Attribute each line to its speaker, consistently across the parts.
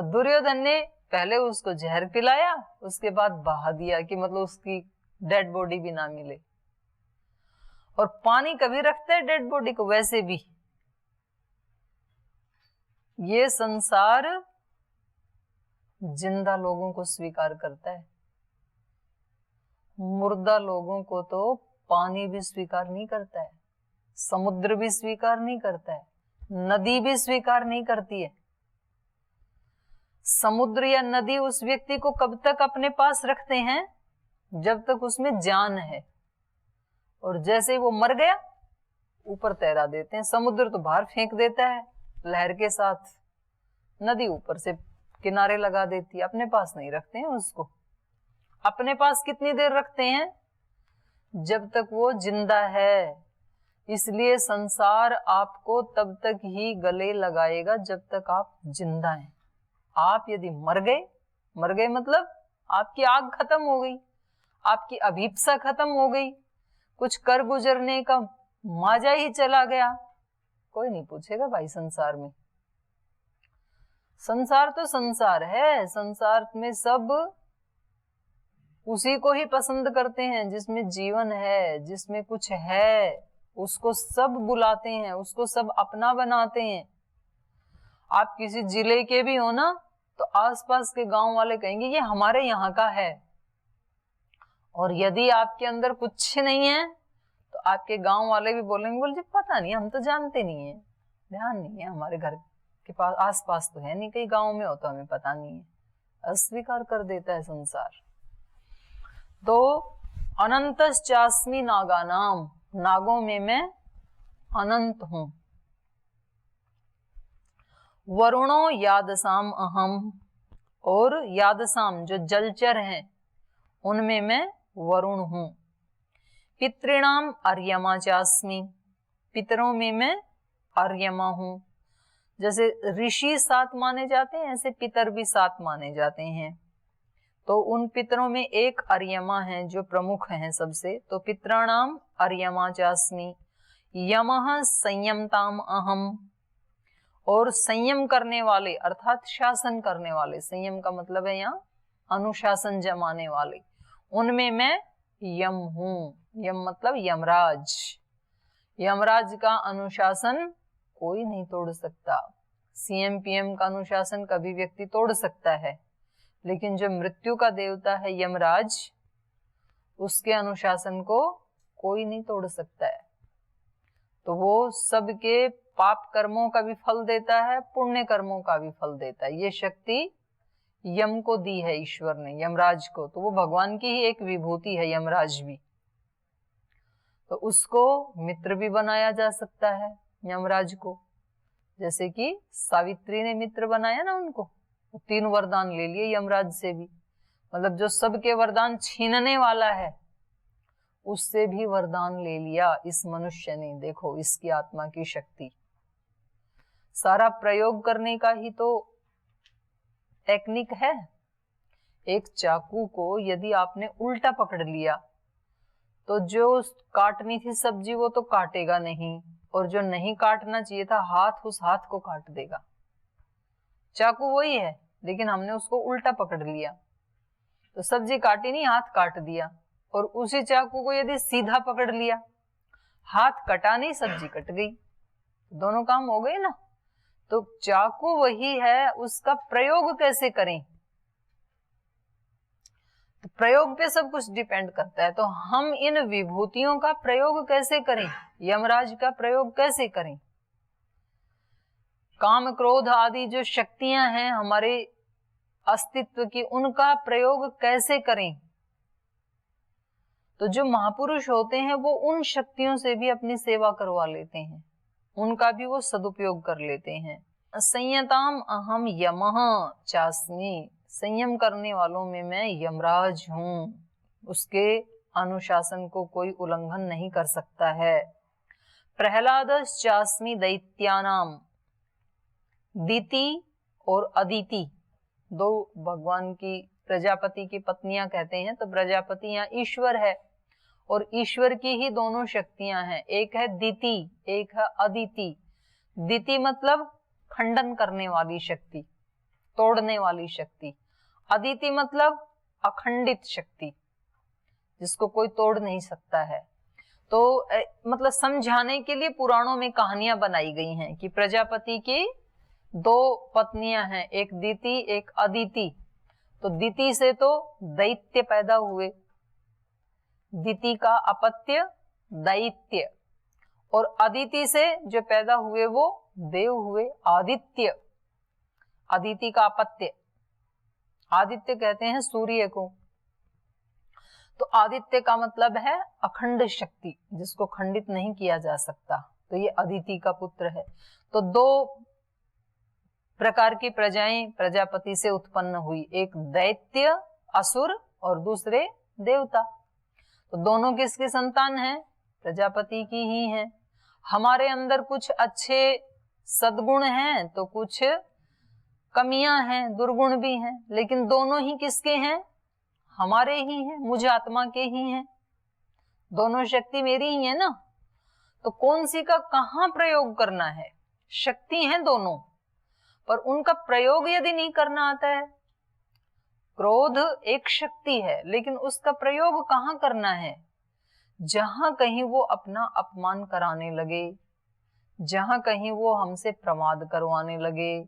Speaker 1: दुर्योधन ने पहले उसको जहर पिलाया, उसके बाद बहा दिया कि मतलब उसकी डेड बॉडी भी ना मिले। और पानी कभी रखता है डेड बॉडी को? वैसे भी ये संसार जिंदा लोगों को स्वीकार करता है, मुर्दा लोगों को तो पानी भी स्वीकार नहीं करता है, समुद्र भी स्वीकार नहीं करता है, नदी भी स्वीकार नहीं करती है। समुद्र या नदी उस व्यक्ति को कब तक अपने पास रखते हैं? जब तक उसमें जान है, और जैसे ही वो मर गया ऊपर तैरा देते हैं। समुद्र तो बाहर फेंक देता है लहर के साथ, नदी ऊपर से किनारे लगा देती है, अपने पास नहीं रखते हैं उसको। अपने पास कितनी देर रखते हैं? जब तक वो जिंदा है। इसलिए संसार आपको तब तक ही गले लगाएगा जब तक आप जिंदा हैं। आप यदि मर गए मतलब आपकी आग खत्म हो गई, आपकी अभीप्सा खत्म हो गई, कुछ कर गुजरने का माजा ही चला गया, कोई नहीं पूछेगा भाई संसार में। संसार तो संसार है, संसार में सब उसी को ही पसंद करते हैं जिसमें जीवन है, जिसमें कुछ है, उसको सब बुलाते हैं, उसको सब अपना बनाते हैं। आप किसी जिले के भी हो ना, तो आसपास के गांव वाले कहेंगे ये हमारे यहाँ का है। और यदि आपके अंदर कुछ नहीं है तो आपके गांव वाले भी बोलेंगे, बोल जी पता नहीं, हम तो जानते नहीं है, ध्यान नहीं है, हमारे घर के पास आसपास तो है नहीं, कई गांव में हो तो हमें पता नहीं है। अस्वीकार कर देता है संसार। तो अनंतश्चास्मि नागानाम, नागों में मैं अनंत हूं। वरुणो यादसाम अहम, और यादसाम जो जलचर हैं उनमें मैं वरुण हूं। पितृणाम अर्यमा चास्मि, पितरों में मैं अर्यमा हूं। जैसे ऋषि 7 माने जाते हैं, ऐसे पितर भी 7 माने जाते हैं। तो उन पितरों में एक अर्यमा है जो प्रमुख हैं सबसे। तो पितृणाम अर्यमा चास्मि। यमः संयमताम अहम, और संयम करने वाले अर्थात शासन करने वाले, संयम का मतलब है यहाँ अनुशासन जमाने वाले, उनमें मैं यम हूं। यम मतलब यमराज। यमराज का अनुशासन कोई नहीं तोड़ सकता। सीएम पीएम का अनुशासन कभी व्यक्ति तोड़ सकता है, लेकिन जो मृत्यु का देवता है यमराज, उसके अनुशासन को कोई नहीं तोड़ सकता है। तो वो सबके पाप कर्मों का भी फल देता है, पुण्य कर्मों का भी फल देता है। ये शक्ति यम को दी है ईश्वर ने, यमराज को। तो वो भगवान की ही एक विभूति है यमराज भी। तो उसको मित्र भी बनाया जा सकता है यमराज को, जैसे कि सावित्री ने मित्र बनाया ना उनको, 3 वरदान ले लिए यमराज से भी। मतलब जो सबके वरदान छीनने वाला है उससे भी वरदान ले लिया इस मनुष्य ने। देखो इसकी आत्मा की शक्ति। सारा प्रयोग करने का ही तो टेक्निक है। एक चाकू को यदि आपने उल्टा पकड़ लिया तो जो काटनी थी सब्जी वो तो काटेगा नहीं, और जो नहीं काटना चाहिए था हाथ, उस हाथ को काट देगा। चाकू वही है, लेकिन हमने उसको उल्टा पकड़ लिया तो सब्जी काटी नहीं, हाथ काट दिया। और उसी चाकू को यदि सीधा पकड़ लिया, हाथ कटा नहीं, सब्जी कट गई, दोनों काम हो गए ना। तो चाकू वही है, उसका प्रयोग कैसे करें, तो प्रयोग पे सब कुछ डिपेंड करता है। तो हम इन विभूतियों का प्रयोग कैसे करें, यमराज का प्रयोग कैसे करें, काम क्रोध आदि जो शक्तियां हैं हमारे अस्तित्व की, उनका प्रयोग कैसे करें। तो जो महापुरुष होते हैं वो उन शक्तियों से भी अपनी सेवा करवा लेते हैं, उनका भी वो सदुपयोग कर लेते हैं। संयताम अहम यमः चास्मि, संयम करने वालों में मैं यमराज हूं, उसके अनुशासन को कोई उल्लंघन नहीं कर सकता है। प्रहलादश्चास्मि दैत्यानाम, दीति और अदिति 2 भगवान की प्रजापति की पत्नियां कहते हैं। तो प्रजापति यहाँ ईश्वर है, और ईश्वर की ही दोनों शक्तियां हैं, एक है दीति, एक है अदिति। दीति मतलब खंडन करने वाली शक्ति, तोड़ने वाली शक्ति। अदिति मतलब अखंडित शक्ति, जिसको कोई तोड़ नहीं सकता है। तो मतलब समझाने के लिए पुराणों में कहानियां बनाई गई हैं कि प्रजापति की 2 पत्नियां हैं, एक दिति एक अदिति। तो दिति से तो दैत्य पैदा हुए, दिति का अपत्य दैत्य, और अदिति से जो पैदा हुए वो देव हुए, आदित्य। अदिति का अपत्य, आदित्य कहते हैं सूर्य को। तो आदित्य का मतलब है अखंड शक्ति, जिसको खंडित नहीं किया जा सकता। तो ये अदिति का पुत्र है। तो 2 प्रकार की प्रजाएं प्रजापति से उत्पन्न हुई, एक दैत्य असुर और दूसरे देवता। तो दोनों किसके संतान हैं? प्रजापति की ही हैं। हमारे अंदर कुछ अच्छे सद्गुण हैं तो कुछ कमियां हैं, दुर्गुण भी हैं, लेकिन दोनों ही किसके हैं? हमारे ही हैं, मुझ आत्मा के ही हैं। दोनों शक्ति मेरी ही है ना। तो कौन सी का कहां प्रयोग करना है? शक्ति हैं दोनों, पर उनका प्रयोग यदि नहीं करना आता है। क्रोध एक शक्ति है, लेकिन उसका प्रयोग कहां करना है? जहां कहीं वो अपना अपमान कराने लगे, जहां कहीं वो हमसे प्रमाद करवाने लगे,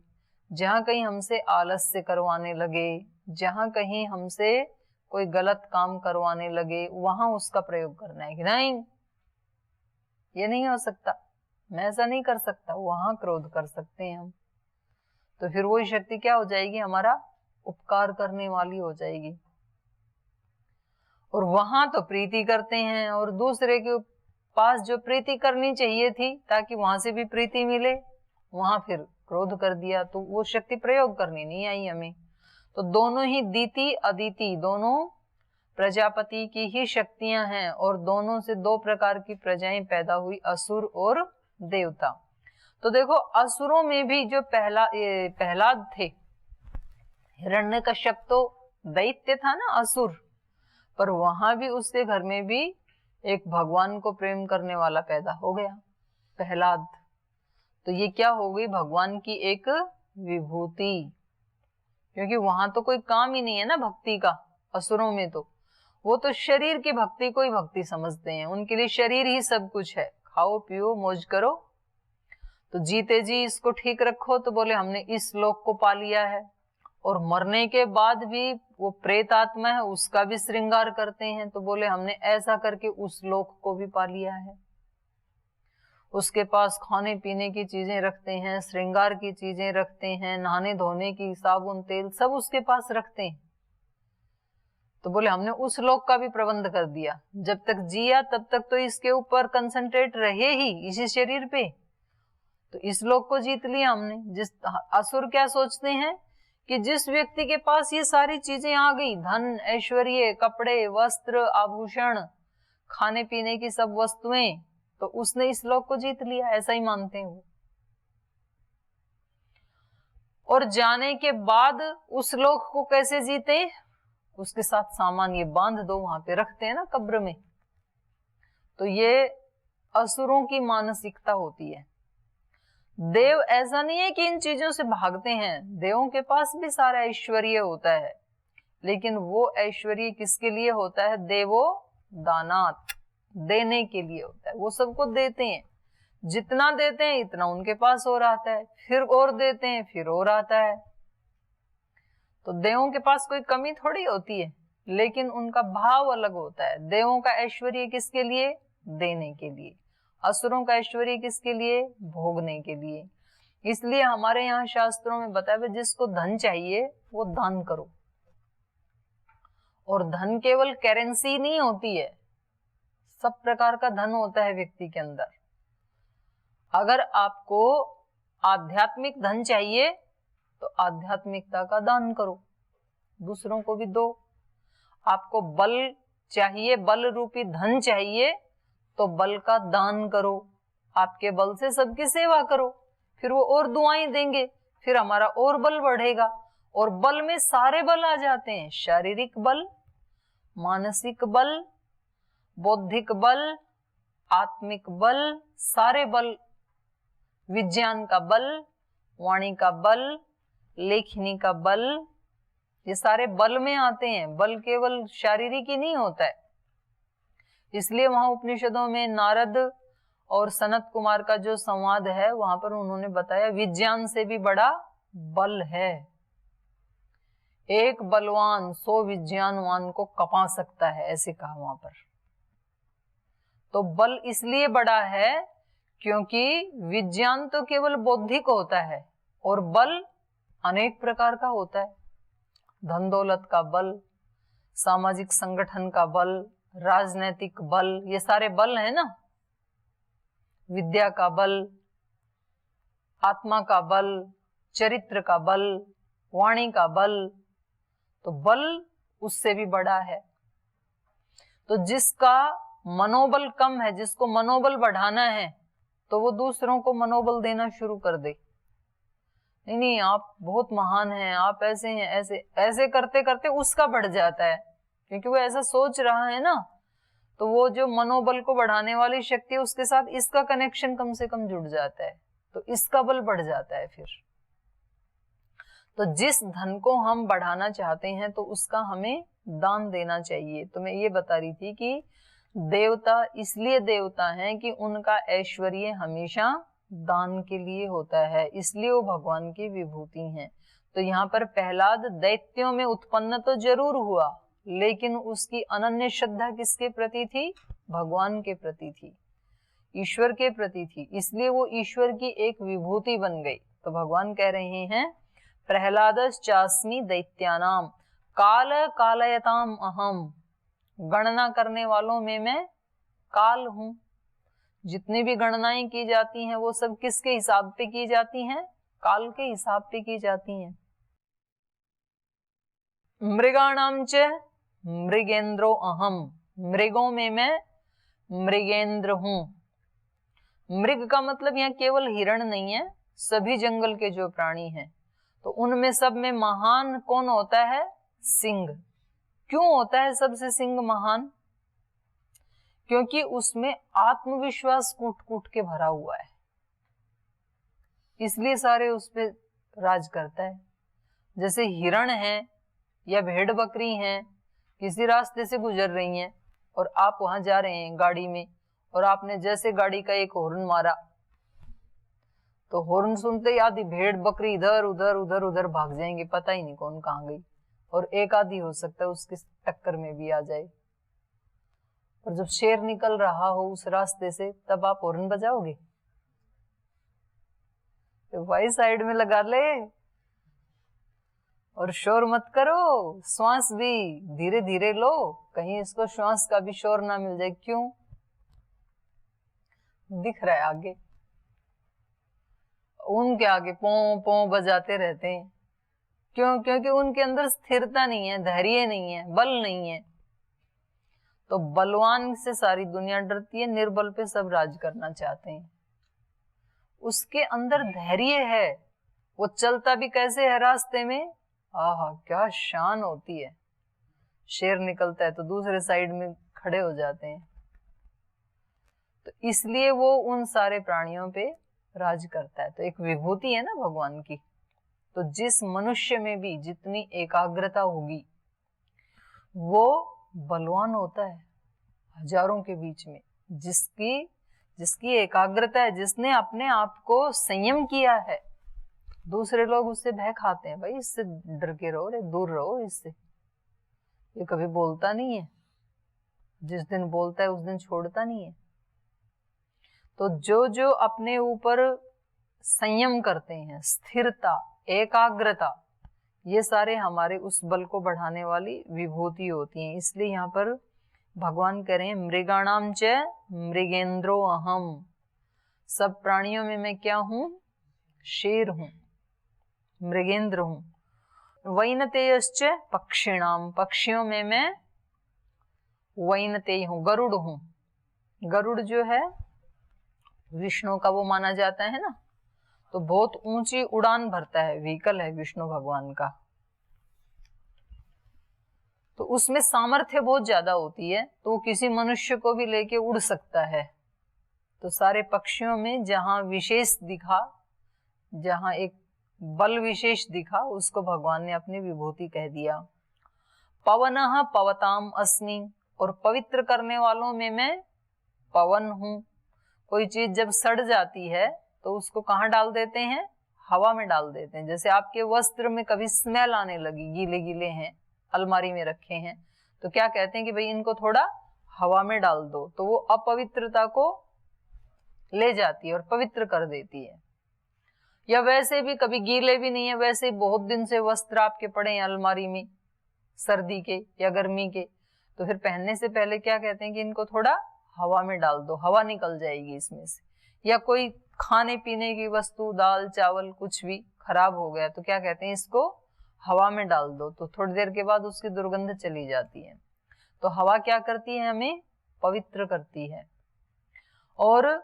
Speaker 1: जहां कहीं हमसे आलस्य करवाने लगे, जहां कहीं हमसे कोई गलत काम करवाने लगे, वहां उसका प्रयोग करना है कि नहीं, ये नहीं हो सकता, मैं ऐसा नहीं कर सकता, वहां क्रोध कर सकते हैं हम। तो फिर वही शक्ति क्या हो जाएगी? हमारा उपकार करने वाली हो जाएगी। और वहां तो प्रीति करते हैं, और दूसरे के पास जो प्रीति करनी चाहिए थी ताकि वहां से भी प्रीति मिले, वहां फिर क्रोध कर दिया। तो वो शक्ति प्रयोग करनी नहीं आई हमें। तो दोनों ही दिति अदिति दोनों प्रजापति की ही शक्तियां हैं, और दोनों से 2 प्रकार की प्रजाएं पैदा हुई, असुर और देवता। तो देखो, असुरों में भी जो प्रहलाद थे, हिरण्यकश्यप तो दैत्य था ना, असुर, पर वहां भी उसके घर में भी एक भगवान को प्रेम करने वाला पैदा हो गया, प्रहलाद। तो ये क्या हो गई? भगवान की एक विभूति, क्योंकि वहां तो कोई काम ही नहीं है ना भक्ति का। असुरों में तो वो तो शरीर की भक्ति को ही भक्ति समझते हैं, उनके लिए शरीर ही सब कुछ है। खाओ पियो मौज करो, तो जीते जी इसको ठीक रखो, तो बोले हमने इस लोक को पा लिया है। और मरने के बाद भी वो प्रेत आत्मा है, उसका भी श्रृंगार करते हैं, तो बोले हमने ऐसा करके उस लोक को भी पा लिया है। उसके पास खाने पीने की चीजें रखते हैं, श्रृंगार की चीजें रखते हैं, नहाने धोने की साबुन तेल सब उसके पास रखते हैं। तो बोले हमने उस लोक का भी प्रबंध कर दिया। जब तक जिया तब तक तो इसके ऊपर कंसंट्रेट रहे ही, इसी शरीर पे। तो इस लोक को जीत लिया हमने। असुर क्या सोचते हैं कि जिस व्यक्ति के पास ये सारी चीजें आ गई, धन ऐश्वर्य, कपड़े वस्त्र आभूषण, खाने पीने की सब वस्तुएं, तो उसने इस लोक को जीत लिया, ऐसा ही मानते हैं वो। और जाने के बाद उस लोक को कैसे जीते? उसके साथ सामान ये बांध दो, वहां पे रखते हैं ना कब्र में। तो ये असुरों की मानसिकता होती है। देव ऐसा नहीं है कि इन चीजों से भागते हैं, देवों के पास भी सारा ऐश्वर्य होता है, लेकिन वो ऐश्वर्य किसके लिए होता है? देवो दानात, देने के लिए होता है। वो सबको देते हैं, जितना देते हैं इतना उनके पास और आता है, फिर और देते हैं फिर और आता है। तो देवों के पास कोई कमी थोड़ी होती है, लेकिन उनका भाव अलग होता है। देवों का ऐश्वर्य किसके लिए? देने के लिए। असुरों का ऐश्वर्य किसके लिए? भोगने के लिए। इसलिए हमारे यहाँ शास्त्रों में बताया, जिसको धन चाहिए वो दान करो। और धन केवल करेंसी नहीं होती है, सब प्रकार का धन होता है व्यक्ति के अंदर। अगर आपको आध्यात्मिक धन चाहिए तो आध्यात्मिकता का दान करो, दूसरों को भी दो। आपको बल चाहिए, बल रूपी धन चाहिए, तो बल का दान करो। आपके बल से सबकी सेवा करो, फिर वो और दुआएं देंगे, फिर हमारा और बल बढ़ेगा। और बल में सारे बल आ जाते हैं, शारीरिक बल, मानसिक बल, बौद्धिक बल, आत्मिक बल, सारे बल, विज्ञान का बल, वाणी का बल, लेखनी का बल, ये सारे बल में आते हैं। बल केवल शारीरिक ही नहीं होता है, इसलिए वहां उपनिषदों में नारद और सनत कुमार का जो संवाद है वहां पर उन्होंने बताया विज्ञान से भी बड़ा बल है। एक बलवान 100 विज्ञानवान को कपा सकता है, ऐसे कहा वहां पर। तो बल इसलिए बड़ा है क्योंकि विज्ञान तो केवल बौद्धिक होता है और बल अनेक प्रकार का होता है। धन दौलत का बल, सामाजिक संगठन का बल, राजनैतिक बल, ये सारे बल है ना। विद्या का बल, आत्मा का बल, चरित्र का बल, वाणी का बल, तो बल उससे भी बड़ा है। तो जिसका मनोबल कम है, जिसको मनोबल बढ़ाना है, तो वो दूसरों को मनोबल देना शुरू कर दे। नहीं नहीं, आप बहुत महान हैं, आप ऐसे हैं, ऐसे ऐसे करते करते उसका बढ़ जाता है, क्योंकि वो ऐसा सोच रहा है ना। तो वो जो मनोबल को बढ़ाने वाली शक्ति है उसके साथ इसका कनेक्शन कम से कम जुड़ जाता है, तो इसका बल बढ़ जाता है फिर। तो जिस धन को हम बढ़ाना चाहते हैं तो उसका हमें दान देना चाहिए। तो मैं ये बता रही थी कि देवता इसलिए देवता हैं कि उनका ऐश्वर्य हमेशा दान के लिए होता है, इसलिए वो भगवान की विभूति हैं। तो यहाँ पर प्रहलाद दैत्यों में उत्पन्न तो जरूर हुआ, लेकिन उसकी अनन्य श्रद्धा किसके प्रति थी? भगवान के प्रति थी, ईश्वर के प्रति थी, इसलिए वो ईश्वर की एक विभूति बन गई। तो भगवान कह रहे हैं प्रहलादश्चास्मि दैत्यानाम काल कालयताम अहम, गणना करने वालों में मैं काल हूं। जितनी भी गणनाएं की जाती हैं वो सब किसके हिसाब पे की जाती हैं? काल के हिसाब पे की जाती हैं। मृगाणाम च मृगेंद्रो अहम, मृगों में मैं मृगेंद्र हूं। मृग का मतलब यहाँ केवल हिरण नहीं है, सभी जंगल के जो प्राणी हैं, तो उनमें सब में महान कौन होता है? सिंह। क्यों होता है सबसे सिंह महान? क्योंकि उसमें आत्मविश्वास कूट कूट के भरा हुआ है, इसलिए सारे उस पे राज करता है। जैसे हिरण है या भेड़ बकरी हैं, किसी रास्ते से गुजर रही हैं और आप वहां जा रहे हैं गाड़ी में, और आपने जैसे गाड़ी का एक हॉर्न मारा, तो हॉर्न सुनते ही आधी भेड़ बकरी इधर उधर उधर उधर भाग जाएंगे, पता ही नहीं कौन कहाँ गई, और एक आधी हो सकता है उसकी टक्कर में भी आ जाए। और जब शेर निकल रहा हो उस रास्ते से, तब आप हॉर्न बजाओगे? तो भाई साइड में लगा ले और शोर मत करो, श्वास भी धीरे धीरे लो, कहीं इसको श्वास का भी शोर ना मिल जाए। क्यों? दिख रहा है आगे, उनके आगे पों पों बजाते रहते हैं। क्यों? क्योंकि उनके अंदर स्थिरता नहीं है, धैर्य नहीं है, बल नहीं है। तो बलवान से सारी दुनिया डरती है, निर्बल पे सब राज करना चाहते हैं। उसके अंदर धैर्य है, वो चलता भी कैसे है रास्ते में, आहा क्या शान होती है। शेर निकलता है तो दूसरे साइड में खड़े हो जाते हैं। तो इसलिए वो उन सारे प्राणियों पे राज करता है। तो एक विभूति है ना भगवान की। तो जिस मनुष्य में भी जितनी एकाग्रता होगी वो बलवान होता है हजारों के बीच में। जिसकी एकाग्रता है, जिसने अपने आप को संयम किया है, दूसरे लोग उससे भय खाते हैं, भाई इससे डर के रहो रे, दूर रहो इससे, ये कभी बोलता नहीं है, जिस दिन बोलता है उस दिन छोड़ता नहीं है। तो जो जो अपने ऊपर संयम करते हैं, स्थिरता, एकाग्रता, ये सारे हमारे उस बल को बढ़ाने वाली विभूति होती हैं। इसलिए यहाँ पर भगवान कह रहे हैं मृगाणाम च मृगेंद्रो अहम, सब प्राणियों में मैं क्या हूं? शेर हूं, मृगेंद्र हूं। वैनतेयश्च पक्षिणाम, पक्षियों में मैं वैनतेय हूं, गरुड़ हूं। गरुड़ जो है विष्णु का वो माना जाता है ना, तो बहुत ऊंची उड़ान भरता है, व्हीकल है विष्णु भगवान का। तो उसमें सामर्थ्य बहुत ज्यादा होती है, तो वो किसी मनुष्य को भी लेके उड़ सकता है। तो सारे पक्षियों में जहां विशेष दिखा, जहां एक बल विशेष दिखा, उसको भगवान ने अपनी विभूति कह दिया। पवनः पवताम अस्मि, और पवित्र करने वालों में मैं पवन हूं। कोई चीज जब सड़ जाती है तो उसको कहाँ डाल देते हैं? हवा में डाल देते हैं। जैसे आपके वस्त्र में कभी स्मेल आने लगी, गीले गीले हैं, अलमारी में रखे हैं, तो क्या कहते हैं कि भाई इनको थोड़ा हवा में डाल दो, तो वो अपवित्रता को ले जाती है और पवित्र कर देती है। या वैसे भी कभी गीले भी नहीं है, वैसे ही बहुत दिन से वस्त्र आपके पड़े हैं अलमारी में, सर्दी के या गर्मी के, तो फिर पहनने से पहले क्या कहते हैं कि इनको थोड़ा हवा में डाल दो, हवा निकल जाएगी इसमें से। या कोई खाने पीने की वस्तु, दाल चावल कुछ भी खराब हो गया, तो क्या कहते हैं इसको हवा में डाल दो, तो थोड़ी देर के बाद उसकी दुर्गंध चली जाती है। तो हवा क्या करती है? हमें पवित्र करती है। और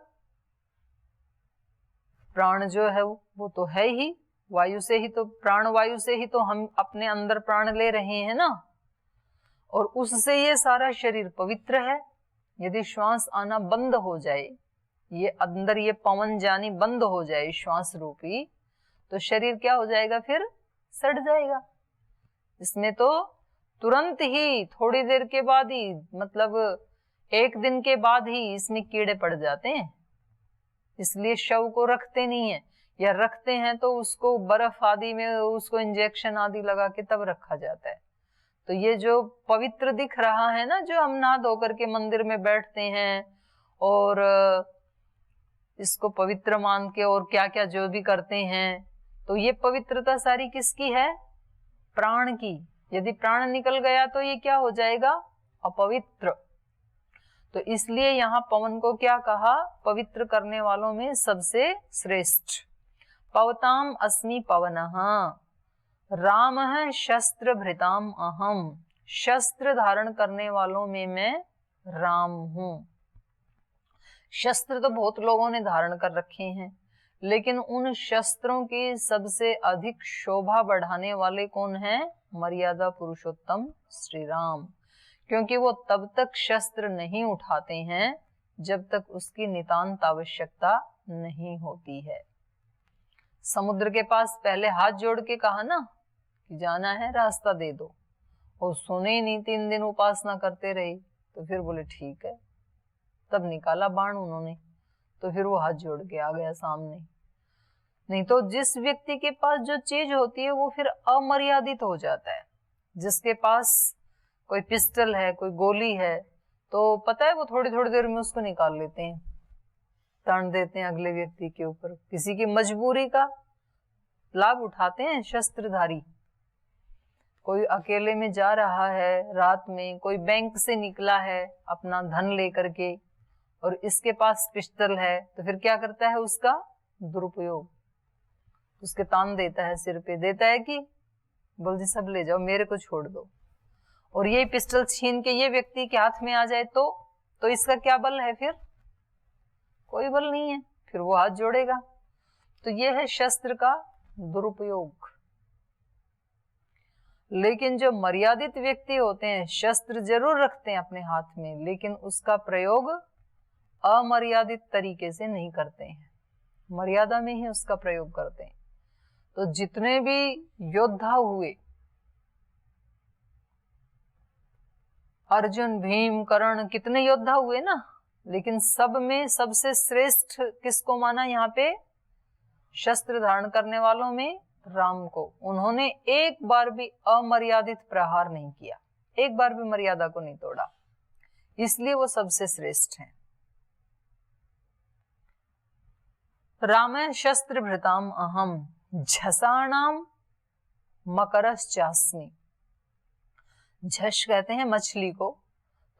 Speaker 1: प्राण जो है वो तो है ही वायु से ही, तो प्राण वायु से ही तो हम अपने अंदर प्राण ले रहे हैं ना, और उससे ये सारा शरीर पवित्र है। यदि श्वास आना बंद हो जाए, ये अंदर ये पवन जानी बंद हो जाए श्वास रूपी, तो शरीर क्या हो जाएगा? फिर सड़ जाएगा। इसमें तो तुरंत ही, थोड़ी देर के बाद ही, मतलब एक दिन के बाद ही इसमें कीड़े पड़ जाते हैं। इसलिए शव को रखते नहीं है, या रखते हैं तो उसको बर्फ आदि में उसको इंजेक्शन आदि लगा के तब रखा जाता है। तो ये जो पवित्र दिख रहा है ना, जो हम नहा धो करके मंदिर में बैठते हैं और इसको पवित्र मान के और क्या क्या जो भी करते हैं, तो ये पवित्रता सारी किसकी है? प्राण की। यदि प्राण निकल गया तो ये क्या हो जाएगा? अपवित्र। तो इसलिए यहाँ पवन को क्या कहा? पवित्र करने वालों में सबसे श्रेष्ठ। पवताम अस्मि पवनः रामः शस्त्र भृताम अहम, शस्त्र धारण करने वालों में मैं राम हूं। शस्त्र तो बहुत लोगों ने धारण कर रखे हैं, लेकिन उन शस्त्रों की सबसे अधिक शोभा बढ़ाने वाले कौन हैं? मर्यादा पुरुषोत्तम श्री राम। क्योंकि वो तब तक शस्त्र नहीं उठाते हैं जब तक उसकी नितांत आवश्यकता नहीं होती है। समुद्र के पास पहले हाथ जोड़ के कहा ना कि जाना है, रास्ता दे दो, और सुने ही नहीं, 3 दिन उपासना करते रहे, तो फिर बोले ठीक है, तब निकाला बाण उन्होंने, तो फिर वो हाथ जोड़ के आ गया सामने। नहीं तो जिस व्यक्ति के पास जो चीज होती है वो फिर अमर्यादित हो जाता है। जिसके पास कोई पिस्टल है, कोई गोली है, तो पता है वो थोड़ी थोड़ी देर में उसको निकाल लेते हैं, तान देते हैं अगले व्यक्ति के ऊपर। किसी की मजबूरी का लाभ उठाते हैं शस्त्रधारी। कोई अकेले में जा रहा है रात में, कोई बैंक से निकला है अपना धन लेकर के, और इसके पास पिस्टल है, तो फिर क्या करता है? उसका दुरुपयोग, उसके तान देता है, सिर पे देता है कि बोल जी सब ले जाओ, मेरे को छोड़ दो। और ये पिस्टल छीन के ये व्यक्ति के हाथ में आ जाए तो इसका क्या बल है? फिर कोई बल नहीं है, फिर वो हाथ जोड़ेगा। तो ये है शस्त्र का दुरुपयोग। लेकिन जो मर्यादित व्यक्ति होते हैं, शस्त्र जरूर रखते हैं अपने हाथ में, लेकिन उसका प्रयोग अमर्यादित तरीके से नहीं करते हैं, मर्यादा में ही उसका प्रयोग करते हैं। तो जितने भी योद्धा हुए, अर्जुन, भीम, कर्ण, कितने योद्धा हुए ना, लेकिन सब में सबसे श्रेष्ठ किसको माना यहाँ पे? शस्त्र धारण करने वालों में राम को। उन्होंने एक बार भी अमर्यादित प्रहार नहीं किया, एक बार भी मर्यादा को नहीं तोड़ा, इसलिए वो सबसे श्रेष्ठ हैं। राम शस्त्र भृताम अहम झसाणाम मकरश्चास्मि। झस कहते हैं मछली को,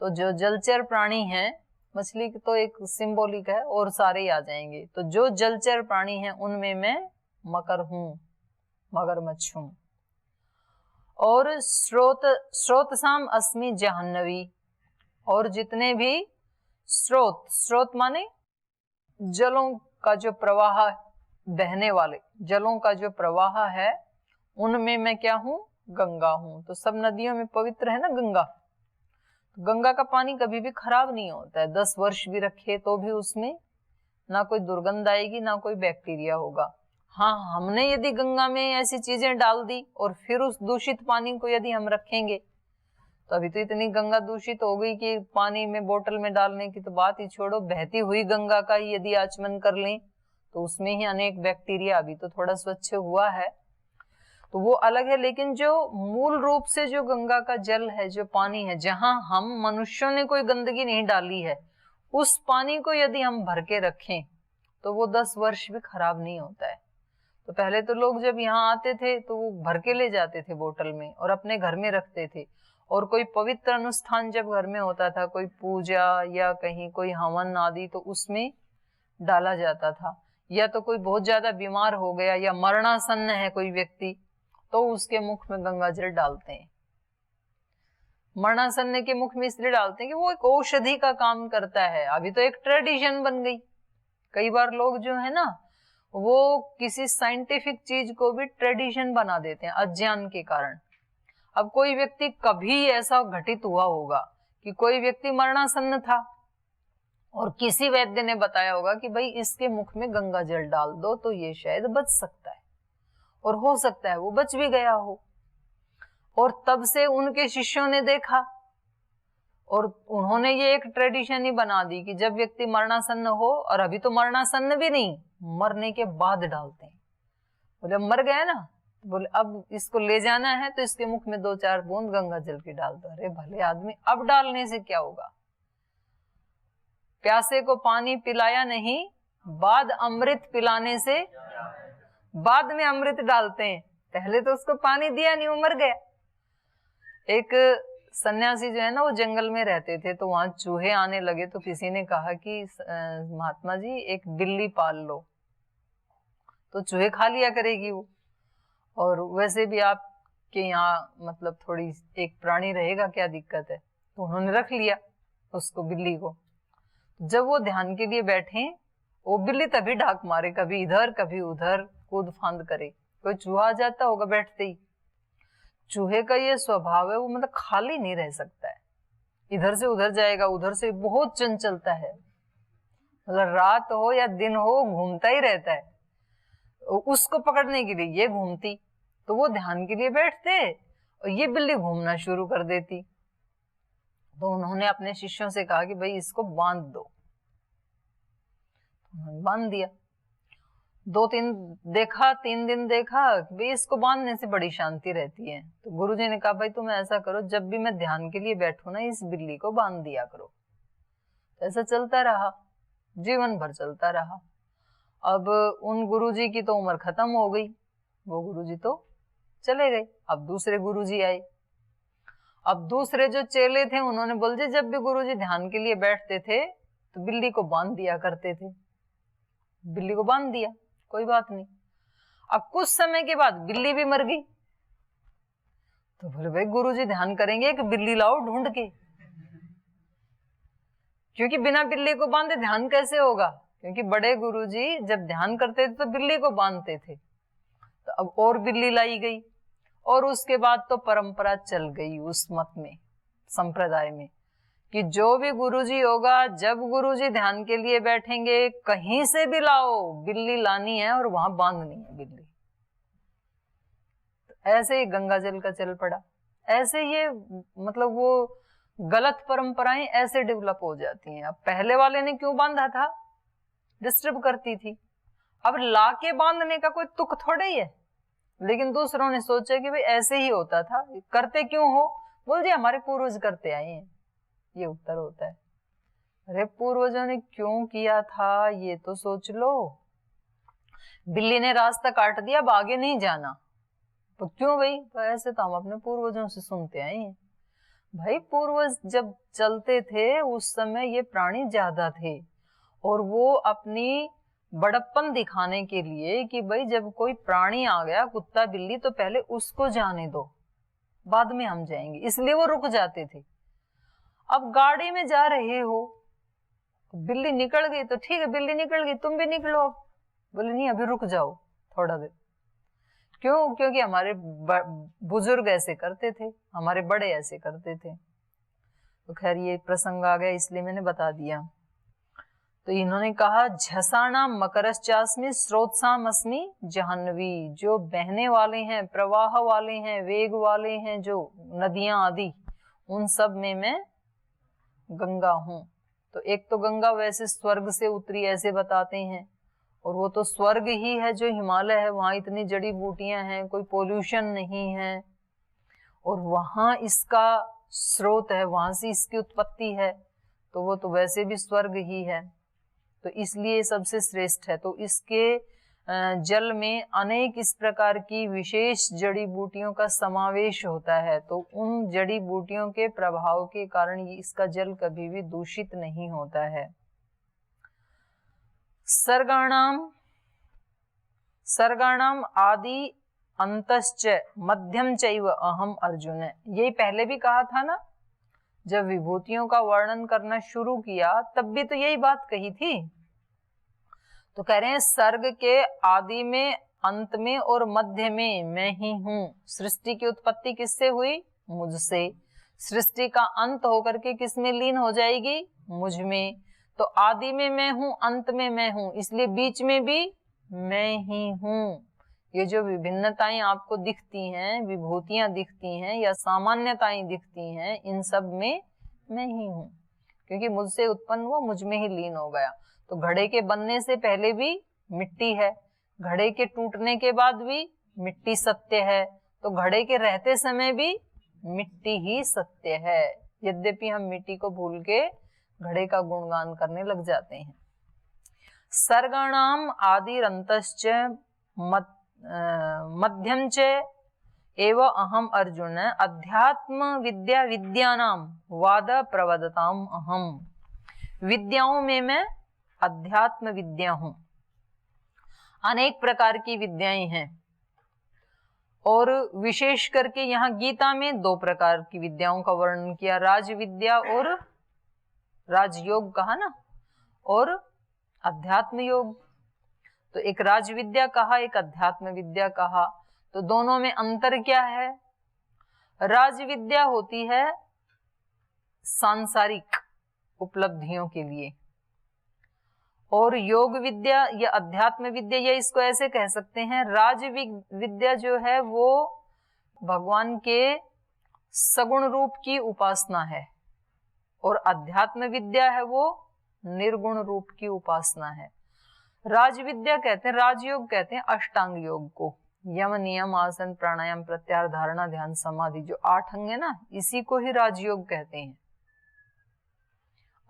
Speaker 1: तो जो जलचर प्राणी है, मछली तो एक सिंबॉलिक है और सारे ही आ जाएंगे, तो जो जलचर प्राणी हैं उनमें मैं मकर हूं, मगरमच्छ हूं। और स्रोतसाम अस्मि जाह्नवी, और जितने भी स्रोत माने जलों का जो प्रवाह, बहने वाले जलों का जो प्रवाह है, उनमें मैं क्या हूं? गंगा हूं। तो सब नदियों में पवित्र है ना गंगा। गंगा का पानी कभी भी खराब नहीं होता है, 10 वर्ष भी रखे तो भी उसमें ना कोई दुर्गंध आएगी, ना कोई बैक्टीरिया होगा। हाँ, हमने यदि गंगा में ऐसी चीजें डाल दी और फिर उस दूषित पानी को यदि हम रखेंगे, तो अभी तो इतनी गंगा दूषित हो गई कि पानी में बोतल में डालने की तो बात ही छोड़ो, बहती हुई गंगा का ही यदि आचमन कर लें तो उसमें ही अनेक बैक्टीरिया, अभी तो थोड़ा स्वच्छ हुआ है तो वो अलग है, लेकिन जो मूल रूप से जो गंगा का जल है, जो पानी है, जहां हम मनुष्यों ने कोई गंदगी नहीं डाली है, उस पानी को यदि हम भर के रखें तो वो 10 वर्ष भी खराब नहीं होता है। तो पहले तो लोग जब यहाँ आते थे तो वो भर के ले जाते थे बोतल में और अपने घर में रखते थे, और कोई पवित्र अनुष्ठान जब घर में होता था, कोई पूजा या कहीं कोई हवन आदि, तो उसमें डाला जाता था। या तो कोई बहुत ज्यादा बीमार हो गया या मरणासन्न है कोई व्यक्ति, तो उसके मुख में गंगा जल डालते हैं। मरणासन्न के मुख में इसलिए डालते हैं कि वो एक औषधि का काम करता है। अभी तो एक ट्रेडिशन बन गई। कई बार लोग जो है ना, वो किसी साइंटिफिक चीज को भी ट्रेडिशन बना देते हैं अज्ञान के कारण। अब कोई व्यक्ति, कभी ऐसा घटित हुआ होगा कि कोई व्यक्ति मरणासन्न था और किसी वैद्य ने बताया होगा कि भाई इसके मुख में गंगा जल डाल दो तो ये शायद बच सकता है, और हो सकता है वो बच भी गया हो। और तब से उनके शिष्यों ने देखा और उन्होंने ये एक ट्रेडिशन ही बना दी कि जब व्यक्ति मरणासन्न हो, और अभी तो मरणासन्न भी नहीं, मरने के बाद डालते हैं। बोले मर गया ना, तो बोले अब इसको ले जाना है तो इसके मुख में 2-4 बूंद गंगा जल की डाल दो। अरे भले आदमी, अब डालने से क्या होगा? प्यासे को पानी पिलाया नहीं, बाद अमृत पिलाने से, बाद में अमृत डालते हैं, पहले तो उसको पानी दिया नहीं, वो मर गया। एक सन्यासी जो है ना, वो जंगल में रहते थे, तो वहां चूहे आने लगे, तो किसी ने कहा कि महात्मा जी एक बिल्ली पाल लो, तो चूहे खा लिया करेगी वो, और वैसे भी आपके यहाँ मतलब थोड़ी एक प्राणी रहेगा, क्या दिक्कत है। तो उन्होंने रख लिया उसको, बिल्ली को। जब वो ध्यान के लिए बैठे, वो बिल्ली तभी डाक मारे, कभी इधर कभी उधर कूद फांद करे, कोई चूहा आ जाता होगा बैठते ही। चूहे का ये स्वभाव है, वो मतलब खाली नहीं रह सकता है, इधर से उधर जाएगा, उधर से, बहुत चंचलता है, मतलब रात हो या दिन हो घूमता ही रहता है। उसको पकड़ने के लिए ये घूमती, तो वो ध्यान के लिए बैठते और ये बिल्ली घूमना शुरू कर देती। तो उन्होंने अपने शिष्यों से कहा कि भाई इसको बांध दो। उन्होंने बांध दिया। 3 दिन देखा भाई इसको बांधने से बड़ी शांति रहती है। तो गुरुजी ने कहा भाई तुम ऐसा करो, जब भी मैं ध्यान के लिए बैठू ना, इस बिल्ली को बांध दिया करो। ऐसा चलता रहा, जीवन भर चलता रहा। अब उन गुरुजी की तो उम्र खत्म हो गई, वो गुरुजी तो चले गए। अब दूसरे गुरुजी आए। अब दूसरे जो चेले थे उन्होंने बोले जब भी गुरुजी ध्यान के लिए बैठते थे तो बिल्ली को बांध दिया करते थे। बिल्ली को बांध दिया, कोई बात नहीं। अब कुछ समय के बाद बिल्ली भी मर गई। तो बोले भाई गुरुजी ध्यान करेंगे कि बिल्ली लाओ ढूंढ के, क्योंकि बिना बिल्ली को बांधे ध्यान कैसे होगा। क्योंकि बड़े गुरुजी जब ध्यान करते थे तो बिल्ली को बांधते थे। तो अब और बिल्ली लाई गई, और उसके बाद तो परंपरा चल गई उस मत में, संप्रदाय में, कि जो भी गुरुजी होगा, जब गुरुजी ध्यान के लिए बैठेंगे, कहीं से भी लाओ, बिल्ली लानी है और वहां बांधनी है बिल्ली। तो ऐसे ही गंगा जल का चल पड़ा। ऐसे ये मतलब वो गलत परंपराएं ऐसे डेवलप हो जाती हैं। अब पहले वाले ने क्यों बांधा था, डिस्टर्ब करती थी। अब लाके बांधने का कोई तुक थोड़ा ही है, लेकिन दूसरों ने सोचा कि भाई ऐसे ही होता था, करते क्यों हो, बोल जी हमारे पूर्वज करते आए हैं, ये उत्तर होता है। अरे पूर्वजों ने क्यों किया था ये तो सोच लो। बिल्ली ने रास्ता काट दिया, अब आगे नहीं जाना, तो क्यों भाई, तो ऐसे तो हम अपने पूर्वजों से सुनते आए हैं। भाई पूर्वज जब चलते थे उस समय ये प्राणी ज्यादा थे, और वो अपनी बड़प्पन दिखाने के लिए कि भाई जब कोई प्राणी आ गया, कुत्ता बिल्ली, तो पहले उसको जाने दो, बाद में हम जाएंगे, इसलिए वो रुक जाते थे। अब गाड़ी में जा रहे हो, बिल्ली निकल गई तो ठीक है, बिल्ली निकल गई, तुम भी निकलो। अब बोले नहीं अभी रुक जाओ थोड़ा देर। क्यों? क्योंकि हमारे बुजुर्ग ऐसे करते थे, हमारे बड़े ऐसे करते थे। तो खैर ये प्रसंग आ गया इसलिए मैंने बता दिया। तो इन्होंने कहा झसाणाम मकरश्चास्मि स्रोतसाम अस्मि जाह्नवी, जो बहने वाले हैं, प्रवाह वाले हैं, वेग वाले हैं, जो नदियां आदि, उन सब में मैं गंगा हूं। तो एक तो गंगा वैसे स्वर्ग से उतरी ऐसे बताते हैं, और वो तो स्वर्ग ही है जो हिमालय है, वहां इतनी जड़ी बूटियां हैं, कोई पोल्यूशन नहीं है, और वहां इसका स्रोत है, वहां से इसकी उत्पत्ति है, तो वो तो वैसे भी स्वर्ग ही है, तो इसलिए सबसे श्रेष्ठ है। तो इसके जल में अनेक इस प्रकार की विशेष जड़ी बूटियों का समावेश होता है, तो उन जड़ी बूटियों के प्रभाव के कारण इसका जल कभी भी दूषित नहीं होता है। सर्गाणाम आदि अंतश्च मध्यम चैव अहम अर्जुन, यही पहले भी कहा था ना, जब विभूतियों का वर्णन करना शुरू किया तब भी तो यही बात कही थी। तो कह रहे हैं सर्ग के आदि में, अंत में और मध्य में मैं ही हूं। सृष्टि की उत्पत्ति किससे हुई? मुझसे। सृष्टि का अंत होकर के किस में लीन हो जाएगी? मुझ में। तो आदि में मैं हूं, अंत में मैं हूं, इसलिए बीच में भी मैं ही हूं। ये जो विभिन्नताएं आपको दिखती हैं, विभूतियां दिखती हैं या सामान्यताएं दिखती हैं, इन सब में मैं ही हूं, क्योंकि मुझसे उत्पन्न हुआ, मुझ में ही लीन हो गया। तो घड़े के बनने से पहले भी मिट्टी है, घड़े के टूटने के बाद भी मिट्टी सत्य है, तो घड़े के रहते समय भी मिट्टी ही सत्य है, यद्यपि हम मिट्टी को भूल के घड़े का गुणगान करने लग जाते हैं। सर्गाणाम आदिरंतश्च मध्यम च एव अहम अर्जुन अध्यात्म विद्या विद्यानाम वाद प्रवदताम अहम। विद्याओं में मैं अध्यात्म विद्या हूं। अनेक प्रकार की विद्याएं हैं, और विशेष करके यहाँ गीता में 2 प्रकार की विद्याओं का वर्णन किया, राज विद्या और राजयोग कहा ना, और अध्यात्म योग। तो एक राज विद्या कहा, एक अध्यात्म विद्या कहा। तो दोनों में अंतर क्या है? राज विद्या होती है सांसारिक उपलब्धियों के लिए, और योग विद्या या अध्यात्म विद्या, या इसको ऐसे कह सकते हैं, राज विद्या जो है वो भगवान के सगुण रूप की उपासना है, और अध्यात्म विद्या है वो निर्गुण रूप की उपासना है। राज विद्या कहते हैं, राजयोग कहते हैं अष्टांग योग को, यम नियम आसन प्राणायाम प्रत्याहार धारणा ध्यान समाधि, जो 8 अंग है ना, इसी को ही राजयोग कहते हैं।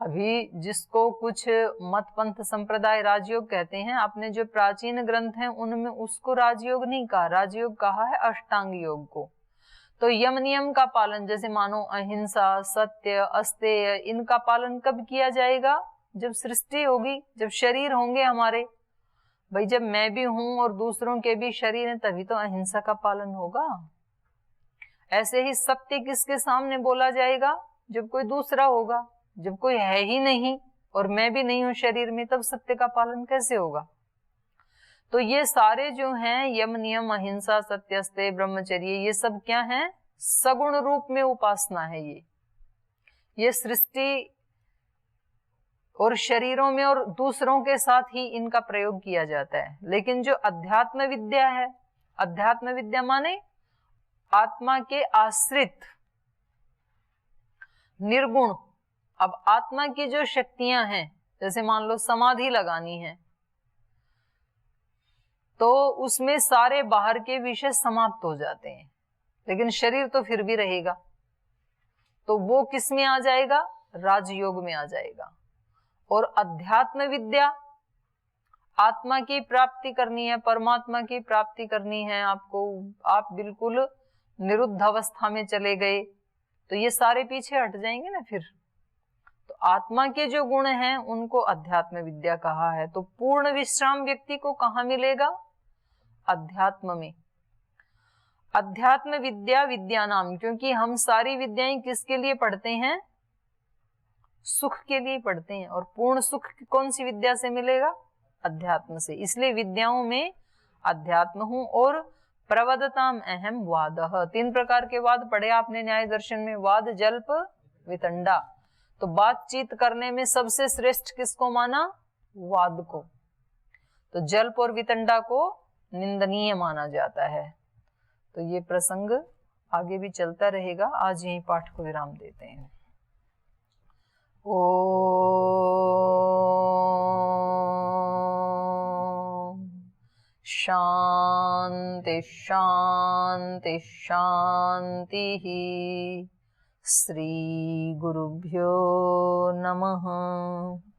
Speaker 1: अभी जिसको कुछ मत पंथ संप्रदाय राजयोग कहते हैं, आपने जो प्राचीन ग्रंथ हैं उनमें उसको राजयोग नहीं कहा, राजयोग कहा है अष्टांग योग को। तो यम नियम का पालन, जैसे मानो अहिंसा, सत्य, अस्तेय, इनका पालन कब किया जाएगा? जब सृष्टि होगी, जब शरीर होंगे हमारे। भाई जब मैं भी हूं और दूसरों के भी शरीर हैं, तभी तो अहिंसा का पालन होगा। ऐसे ही सत्य किसके सामने बोला जाएगा? जब कोई दूसरा होगा। जब कोई है ही नहीं और मैं भी नहीं हूं शरीर में, तब सत्य का पालन कैसे होगा? तो ये सारे जो हैं यम नियम अहिंसा सत्य अस्तेय ब्रह्मचर्य, ये सब क्या है? सगुण रूप में उपासना है। ये सृष्टि और शरीरों में और दूसरों के साथ ही इनका प्रयोग किया जाता है। लेकिन जो अध्यात्म विद्या है, अध्यात्म विद्या माने आत्मा के आश्रित निर्गुण। अब आत्मा की जो शक्तियां हैं, जैसे मान लो समाधि लगानी है, तो उसमें सारे बाहर के विषय समाप्त हो जाते हैं, लेकिन शरीर तो फिर भी रहेगा। तो वो किस में आ जाएगा? राजयोग में आ जाएगा। और अध्यात्म विद्या, आत्मा की प्राप्ति करनी है, परमात्मा की प्राप्ति करनी है आपको, आप बिल्कुल निरुद्ध अवस्था में चले गए, तो ये सारे पीछे हट जाएंगे ना फिर। तो आत्मा के जो गुण हैं उनको अध्यात्म विद्या कहा है। तो पूर्ण विश्राम व्यक्ति को कहाँ मिलेगा? अध्यात्म में। अध्यात्म विद्या विद्यानाम, क्योंकि हम सारी विद्याएं किसके लिए पढ़ते हैं? सुख के लिए पढ़ते हैं। और पूर्ण सुख कौन सी विद्या से मिलेगा? अध्यात्म से। इसलिए विद्याओं में अध्यात्म हूं। और प्रवदताम अहम वादः, 3 प्रकार के वाद पढ़े आपने न्याय दर्शन में, वाद जल्प वितंडा। तो बातचीत करने में सबसे श्रेष्ठ किसको माना? वाद को। तो जल्प और वितंडा को निंदनीय माना जाता है। तो ये प्रसंग आगे भी चलता रहेगा। आज यहीं पाठ को विराम देते हैं। ओम शांति शांति शांति। श्री गुरुभ्यो नमः।